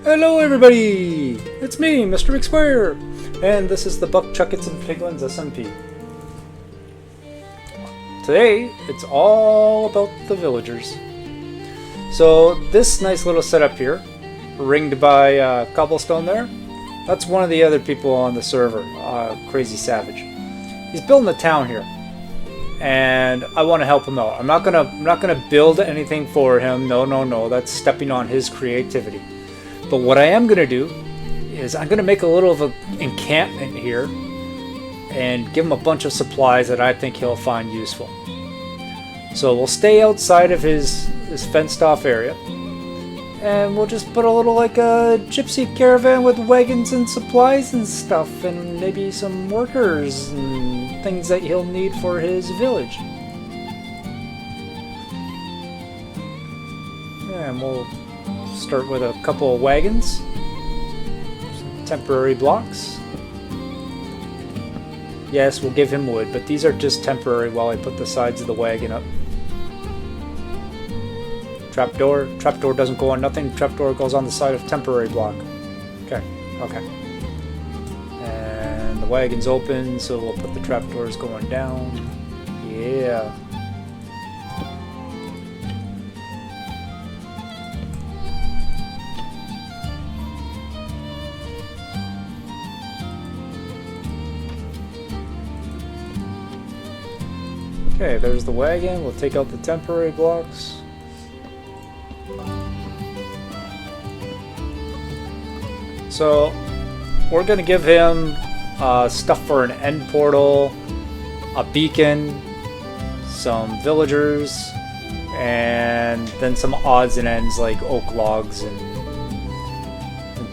Hello everybody! It's me, Mr. McSquare! And this is the Buck Chuckets and Piglins SMP. Today, it's all about the villagers. So, this nice little setup here, ringed by cobblestone there, that's one of the other people on the server, Crazy Savage. He's building a town here, and I want to help him out. I'm not gonna build anything for him. No, that's stepping on his creativity. But what I am gonna do is I'm gonna make a little of an encampment here and give him a bunch of supplies that I think he'll find useful. So we'll stay outside of his fenced off area, and we'll just put a little like a gypsy caravan with wagons and supplies and stuff, and maybe some workers and things that he'll need for his village. Yeah, and we'll start with a couple of wagons, some temporary blocks. Yes, we'll give him wood, but these are just temporary while I put the sides of the wagon up. Trapdoor. Trapdoor doesn't go on nothing. Trapdoor goes on the side of temporary block. Okay. And the wagon's open, so we'll put the trapdoors going down. Yeah. Okay, there's the wagon. We'll take out the temporary blocks. So, we're going to give him stuff for an end portal, a beacon, some villagers, and then some odds and ends like oak logs and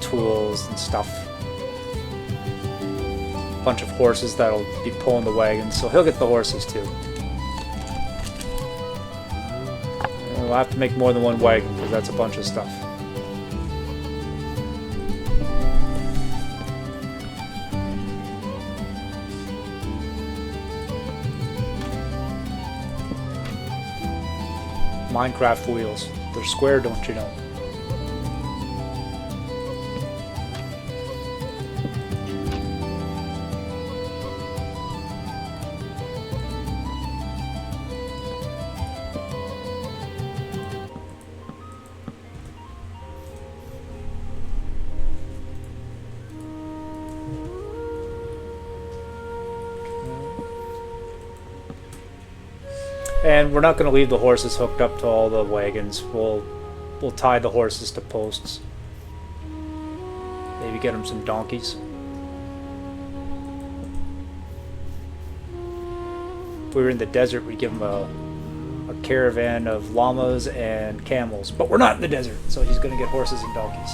tools and stuff. A bunch of horses that'll be pulling the wagons, so he'll get the horses too. And we'll have to make more than one wagon because that's a bunch of stuff. Minecraft wheels. They're square, don't you know? And we're not going to leave the horses hooked up to all the wagons. We'll tie the horses to posts. Maybe get them some donkeys. If we were in the desert, we'd give him a caravan of llamas and camels. But we're not in the desert, so he's going to get horses and donkeys.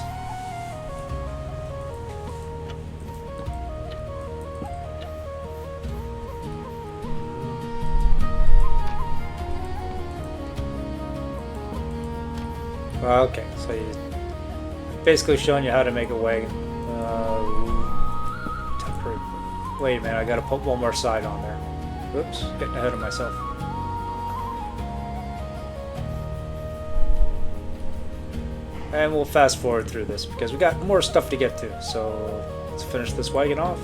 Okay, so he's basically showing you how to make a wagon. Wait a minute, I gotta put one more side on there. Oops, getting ahead of myself. And we'll fast forward through this because we got more stuff to get to. So let's finish this wagon off.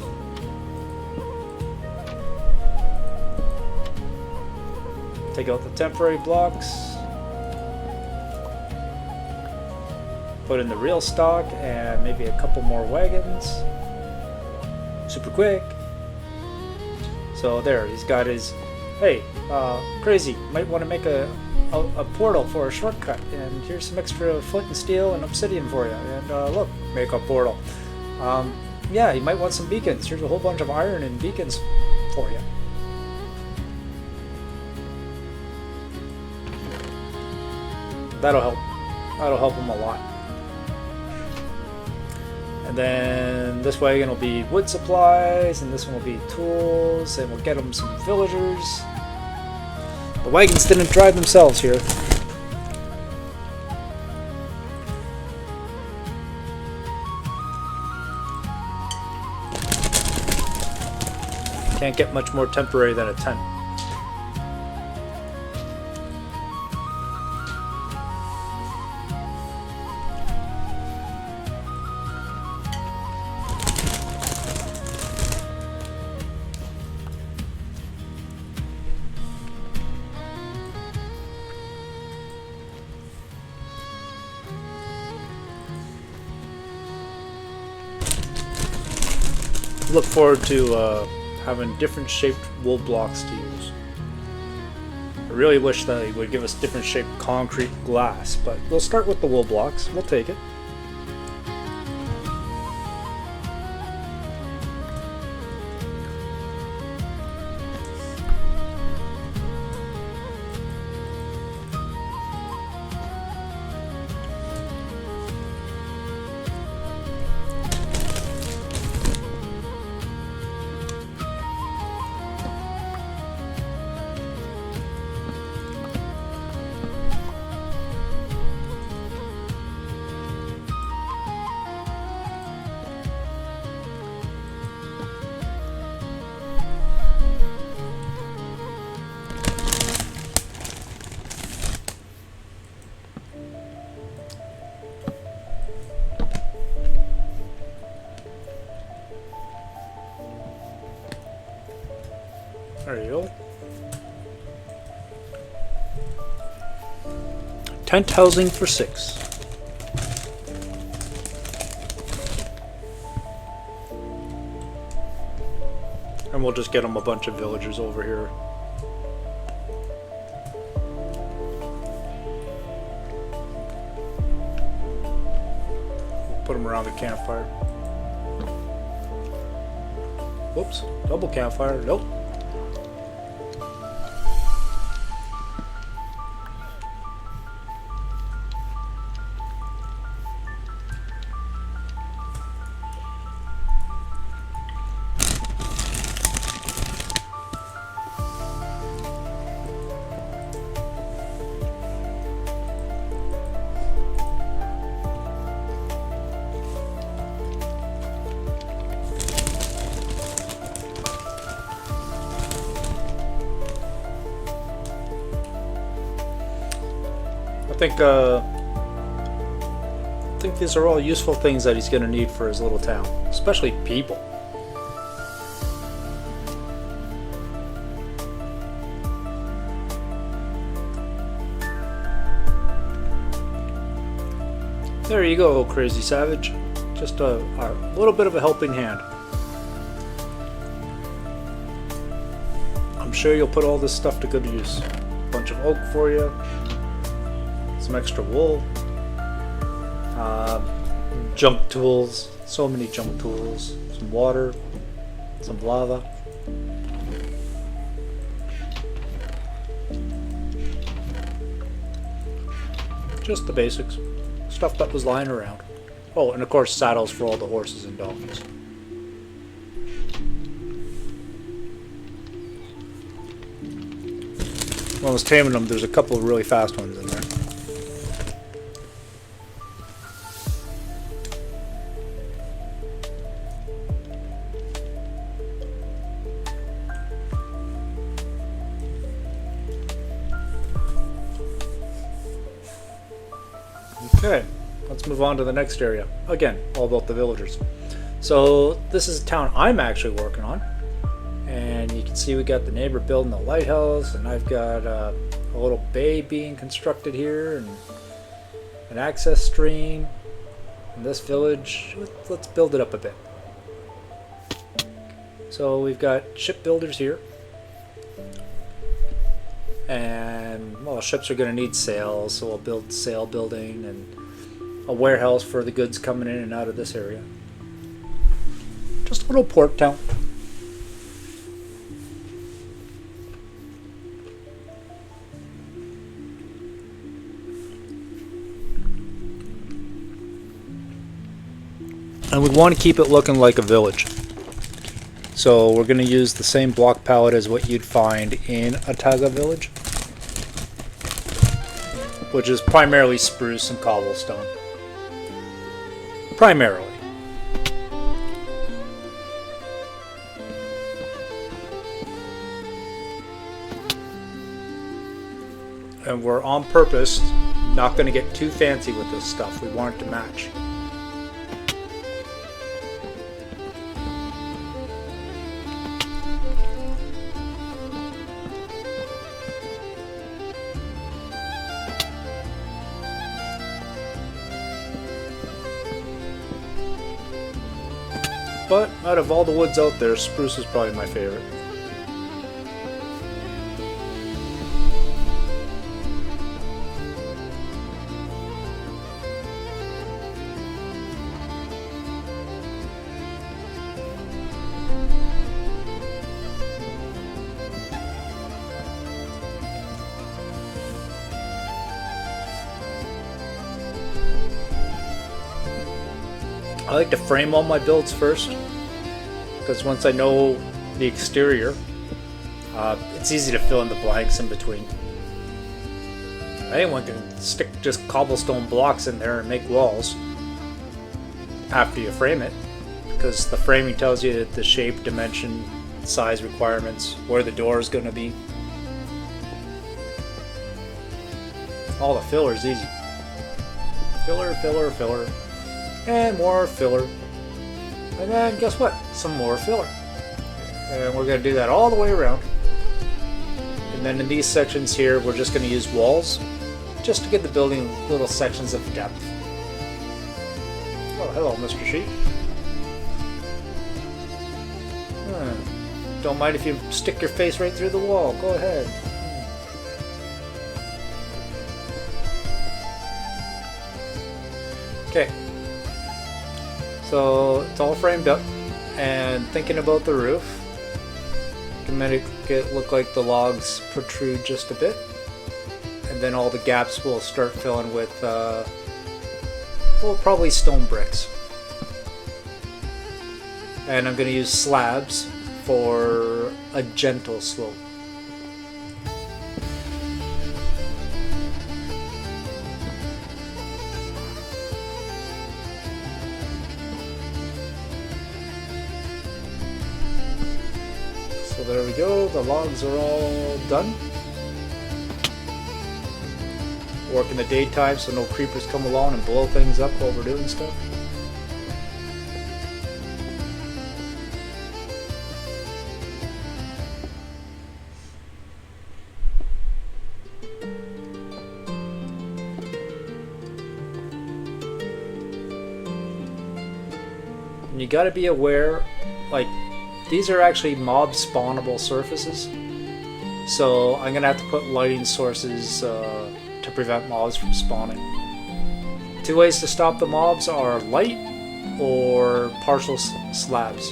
Take out the temporary blocks. Put in the real stock and maybe a couple more wagons. Super quick. So there, he's got his, hey, Crazy, might want to make a portal for a shortcut, and here's some extra flint and steel and obsidian for you, and look, make a portal. Yeah, you might want some beacons. Here's a whole bunch of iron and beacons for you. That'll help him a lot. And then this wagon will be wood supplies, and this one will be tools, and we'll get them some villagers. The wagons didn't drive themselves here. Can't get much more temporary than a tent. look forward to having different shaped wool blocks to use. I really wish that he would give us different shaped concrete glass, but we'll start with the wool blocks. We'll take it. There you go. Tent housing for 6. And we'll just get them a bunch of villagers over here. We'll put them around the campfire. Whoops, double campfire, nope. I think these are all useful things that he's going to need for his little town, especially people. There you go, Crazy Savage. Just a little bit of a helping hand. I'm sure you'll put all this stuff to good use. A bunch of oak for you. Some extra wool, junk tools, so many junk tools, some water, some lava. Just the basics, stuff that was lying around. Oh, and of course saddles for all the horses and donkeys. When I was taming them, there's a couple of really fast ones in there. Okay, let's move on to the next area. Again, all about the villagers. So this is a town I'm actually working on. And you can see we got the neighbor building the lighthouse, and I've got a little bay being constructed here, and an access stream. And this village, let's build it up a bit. So we've got shipbuilders here. And, well, ships are going to need sails, so we'll build sail building and a warehouse for the goods coming in and out of this area. Just a little port town. And we want to keep it looking like a village. So we're going to use the same block palette as what you'd find in a Taiga village, which is primarily spruce and cobblestone. Primarily. And we're on purpose not going to get too fancy with this stuff. We want it to match. but out of all the woods out there, spruce is probably my favorite. I like to frame all my builds first, because once I know the exterior, it's easy to fill in the blanks in between. Anyone can stick just cobblestone blocks in there and make walls after you frame it, because the framing tells you the shape, dimension, size requirements, where the door is going to be. All the filler is easy. Filler, filler, filler. And more filler. And then guess what? Some more filler. And we're going to do that all the way around. And then in these sections here, we're just going to use walls just to give the building little sections of depth. Oh, hello, Mr. Sheep. Don't mind if you stick your face right through the wall. Go ahead. Okay. So it's all framed up, and thinking about the roof, you can make it look like the logs protrude just a bit, and then all the gaps will start filling with, well, probably stone bricks. And I'm going to use slabs for a gentle slope. So there we go, the logs are all done. Work in the daytime so no creepers come along and blow things up while we're doing stuff. And you gotta be aware, like, these are actually mob spawnable surfaces, so I'm gonna have to put lighting sources to prevent mobs from spawning. Two ways to stop the mobs are light or partial slabs.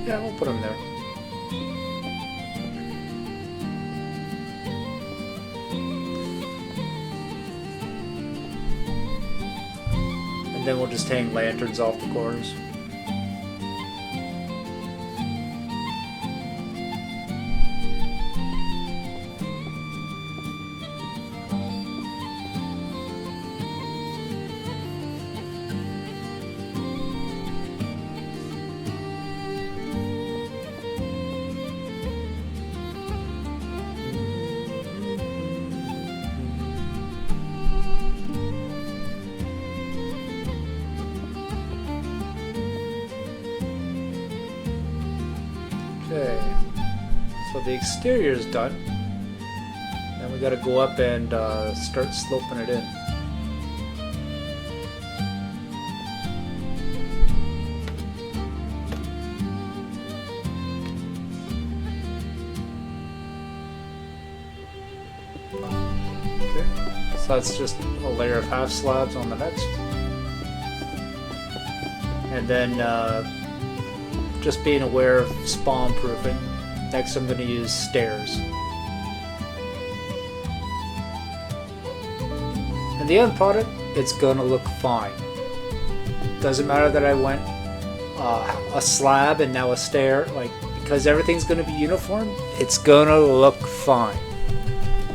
Yeah, we'll put them there. And then we'll just hang lanterns off the corners. Okay, so the exterior is done. Then we got to go up and start sloping it in. Okay, so that's just a layer of half slabs on the next, and then just being aware of spawn proofing. Next I'm going to use stairs. And the end product, it's going to look fine. Doesn't matter that I went a slab and now a stair, like, because everything's going to be uniform, it's going to look fine.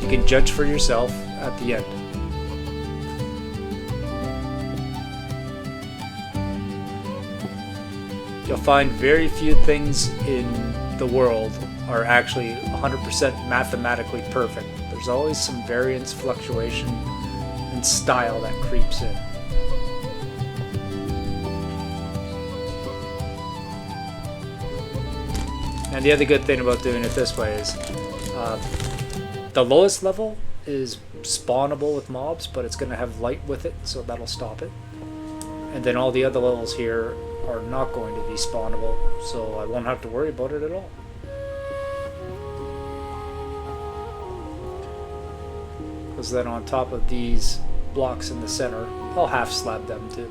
You can judge for yourself at the end. You'll find very few things in the world are actually 100% mathematically perfect. There's always some variance, fluctuation, and style that creeps in. And the other good thing about doing it this way is the lowest level is spawnable with mobs, but it's going to have light with it, so that'll stop it. And then all the other levels here are not going to be spawnable, so I won't have to worry about it at all. Because then on top of these blocks in the center, I'll half slab them too.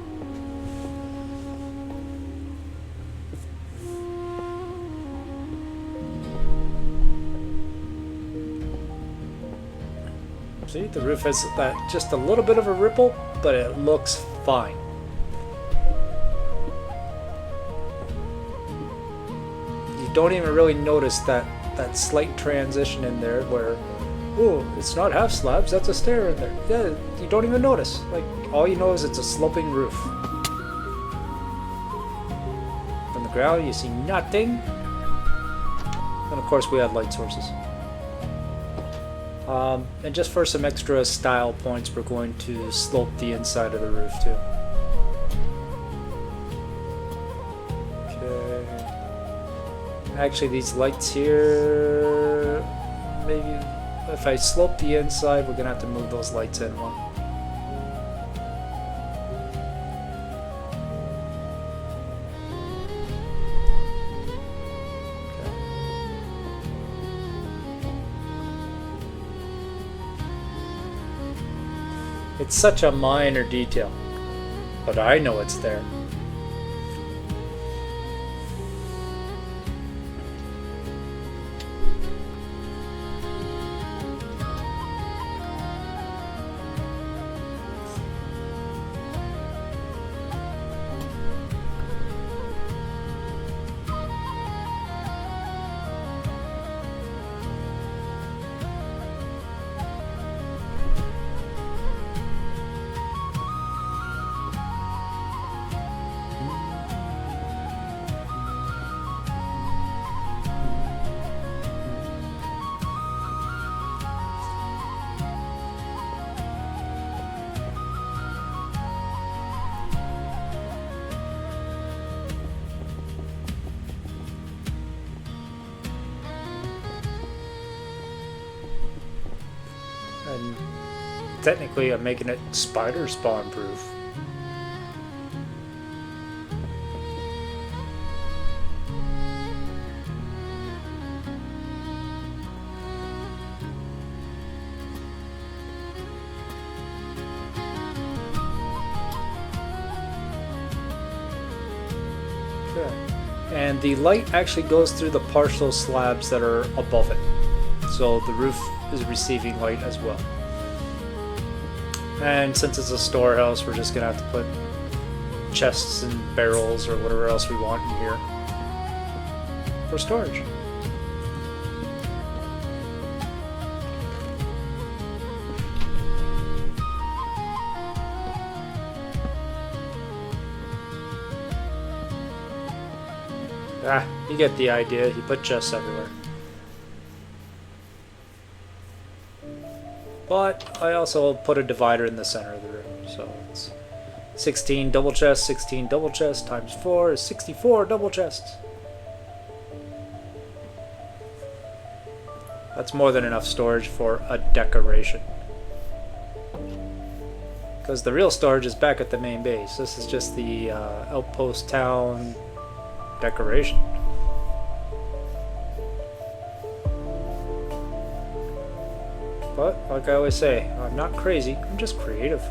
See, the roof has that just a little bit of a ripple, but it looks fine. You don't even really notice that slight transition in there where, oh, it's not half slabs, that's a stair in there. Yeah, you don't even notice. Like, all you know is it's a sloping roof. From the ground, you see nothing. And of course, we have light sources. And just for some extra style points, we're going to slope the inside of the roof too. Okay. Actually, these lights here, maybe if I slope the inside, we're gonna have to move those lights in one. It's such a minor detail, but I know it's there. And technically I'm making it spider spawn proof. Okay. And the light actually goes through the partial slabs that are above it. So the roof is receiving light as well. And since it's a storehouse, we're just gonna have to put chests and barrels or whatever else we want in here for storage. You get the idea. You put chests everywhere. But I also put a divider in the center of the room, so it's 16 double chests, 16 double chests times 4 is 64 double chests. That's more than enough storage for a decoration. Because the real storage is back at the main base. This is just the outpost town decoration. But, like I always say, I'm not crazy, I'm just creative.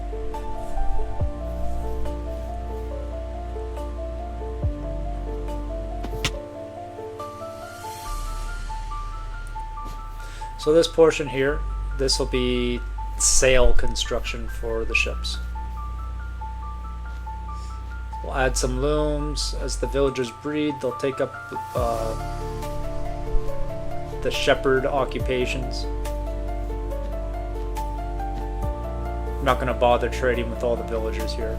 So this portion here, this will be sail construction for the ships. We'll add some looms. As the villagers breed, they'll take up the shepherd occupations. I'm not going to bother trading with all the villagers here,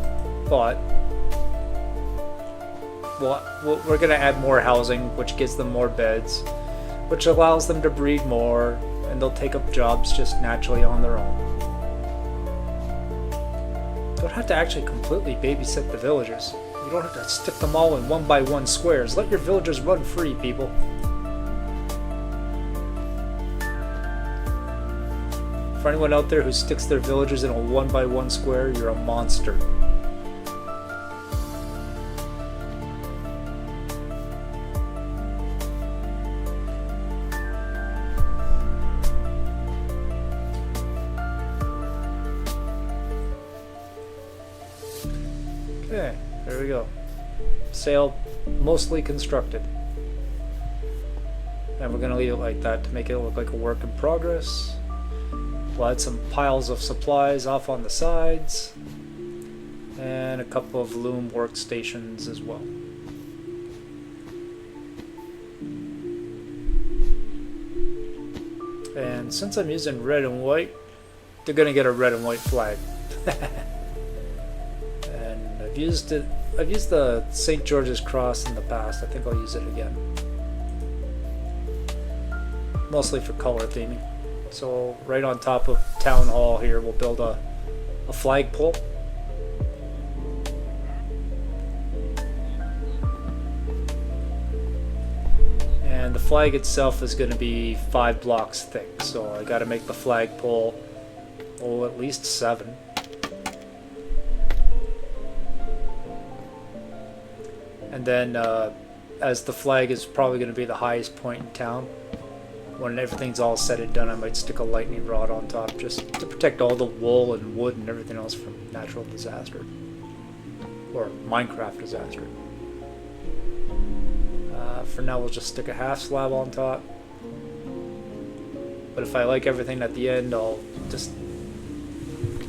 but we're going to add more housing, which gives them more beds, which allows them to breed more, and they'll take up jobs just naturally on their own. You don't have to actually completely babysit the villagers. You don't have to stick them all in 1x1 squares. Let your villagers run free, people. For anyone out there who sticks their villagers in a 1x1 square, you're a monster. Okay, there we go. Sail mostly constructed. And we're going to leave it like that to make it look like a work in progress. We'll add some piles of supplies off on the sides. And a couple of loom workstations as well. And since I'm using red and white, they're going to get a red and white flag. And I've used the St. George's Cross in the past. I think I'll use it again. Mostly for color theming. So right on top of Town Hall here, we'll build a flagpole. And the flag itself is going to be 5 blocks thick. So I got to make the flagpole, oh, at least 7. And then as the flag is probably going to be the highest point in town, when everything's all said and done, I might stick a lightning rod on top just to protect all the wool and wood and everything else from natural disaster. Or Minecraft disaster. For now, we'll just stick a half slab on top. But if I like everything at the end, I'll just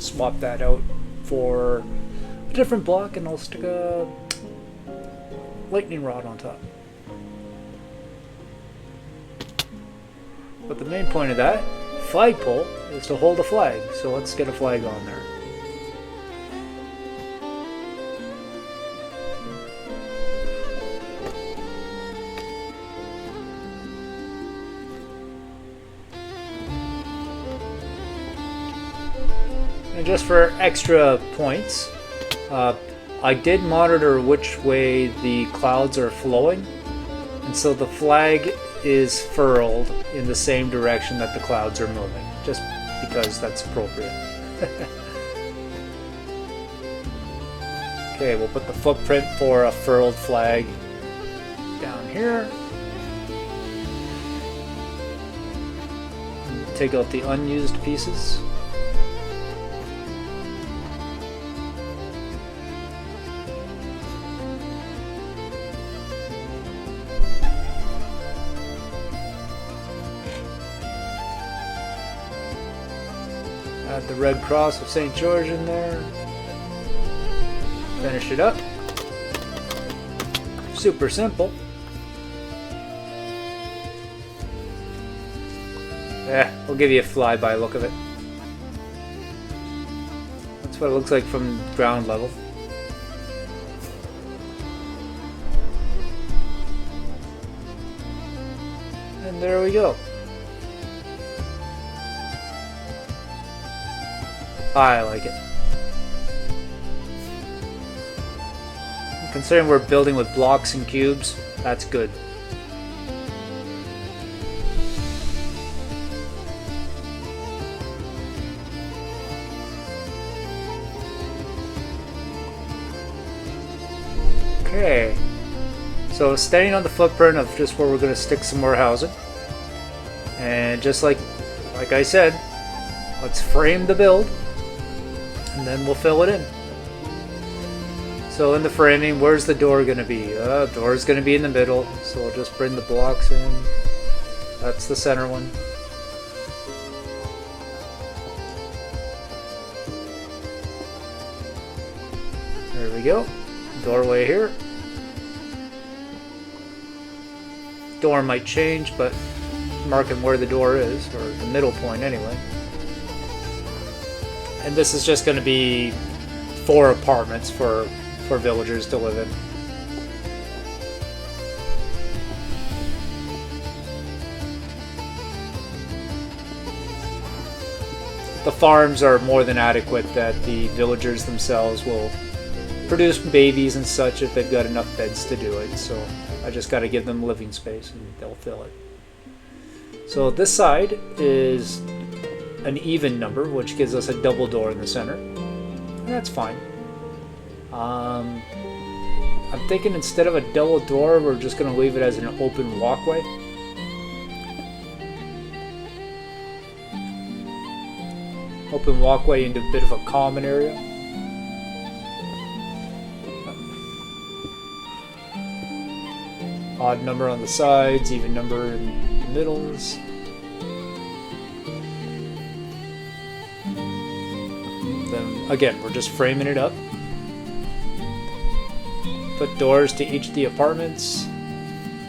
swap that out for a different block and I'll stick a lightning rod on top. But the main point of that flagpole is to hold a flag, so let's get a flag on there. And just for extra points, I did monitor which way the clouds are flowing, and so the flag is furled in the same direction that the clouds are moving, just because that's appropriate. Okay, we'll put the footprint for a furled flag down here. Take out the unused pieces. Add the red cross of St. George in there. Finish it up. Super simple. We'll give you a flyby look of it. That's what it looks like from ground level. And there we go. I like it. Considering we're building with blocks and cubes, that's good. Okay. So staying on the footprint of just where we're going to stick some more housing. And just like I said, let's frame the build. And then we'll fill it in. So in the framing, where's the door going to be? The door is going to be in the middle, so we'll just bring the blocks in. That's the center one. There we go. Doorway here. Door might change, but marking where the door is, or the middle point anyway. And this is just going to be 4 apartments for villagers to live in. The farms are more than adequate that the villagers themselves will produce babies and such if they've got enough beds to do it. So I just got to give them living space and they'll fill it. So this side is an even number, which gives us a double door in the center. And that's fine. I'm thinking instead of a double door, we're just going to leave it as an open walkway. Open walkway into a bit of a common area. Odd number on the sides, even number in the middles. Then again, we're just framing it up. Put doors to each of the apartments.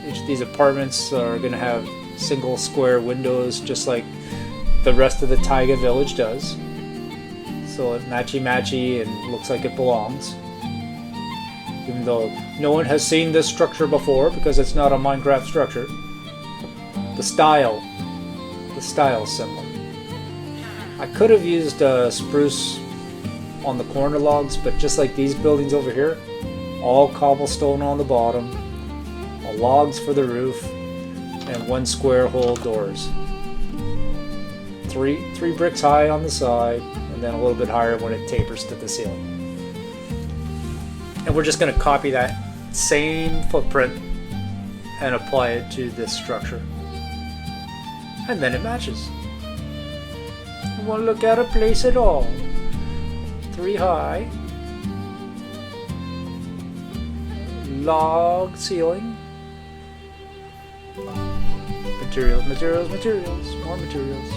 Each of these apartments are going to have single square windows, just like the rest of the Taiga village does. So it matchy and looks like it belongs. Even though no one has seen this structure before because it's not a Minecraft structure. The style symbol. I could have used spruce on the corner logs, but just like these buildings over here, all cobblestone on the bottom, logs for the roof, and one square hole doors. Three bricks high on the side, and then a little bit higher when it tapers to the ceiling. And we're just going to copy that same footprint and apply it to this structure. And then it matches. You want to look out of place at all. 3 high. Log ceiling. Materials, more materials.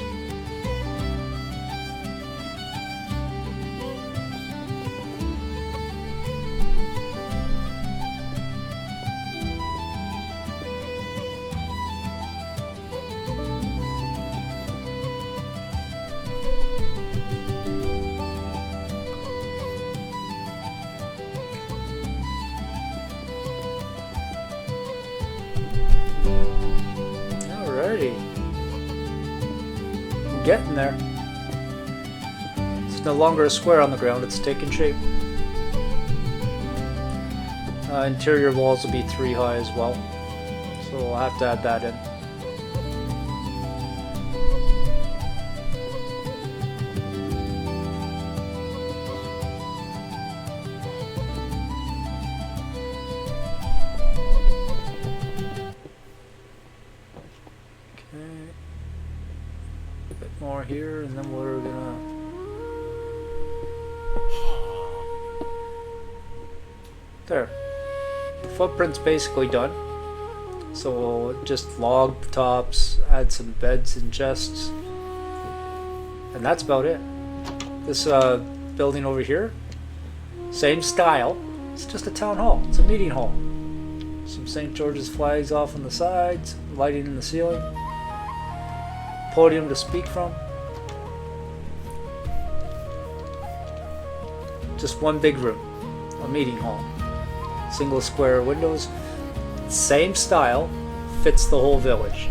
Getting there. It's no longer a square on the ground, it's taking shape. Interior walls will be 3 high as well, so we'll have to add that in. More here, and then we're gonna there. The footprint's basically done, so we'll just log tops, add some beds and chests, and that's about it. This building over here, same style. It's just a town hall. It's a meeting hall. Some St. George's flags off on the sides, lighting in the ceiling. Podium to speak from. Just one big room, a meeting hall. Single square windows, same style, fits the whole village.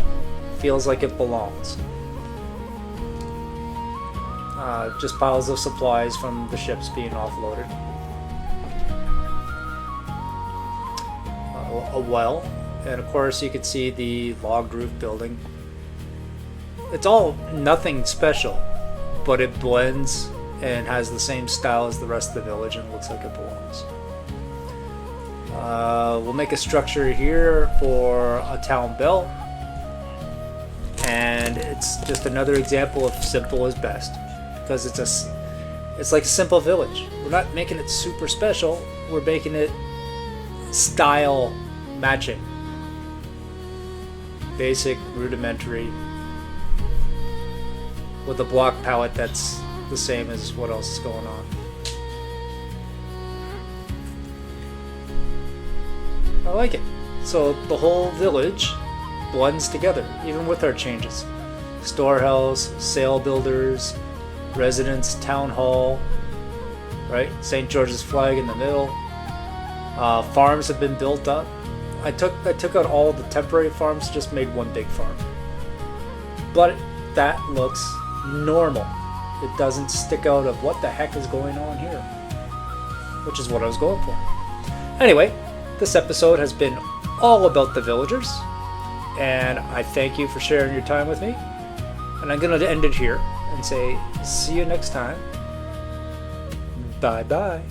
Feels like it belongs. Just piles of supplies from the ships being offloaded. A well, and of course you can see the log roof building. It's all nothing special, but it blends and has the same style as the rest of the village and looks like it belongs. We'll make a structure here for a town bell, and it's just another example of simple is best, because it's like a simple village. We're not making it super special, we're making it style matching. Basic, rudimentary, with a block palette that's the same as what else is going on. I like it. So the whole village blends together, even with our changes. Storehouse, sale builders, residence, town hall, right? St. George's flag in the middle. Farms have been built up. I took out all the temporary farms, just made one big farm. But that looks normal. It doesn't stick out of what the heck is going on here, which is what I was going for. Anyway, this episode has been all about the villagers, and I thank you for sharing your time with me, and I'm going to end it here. and say see you next time. Bye bye.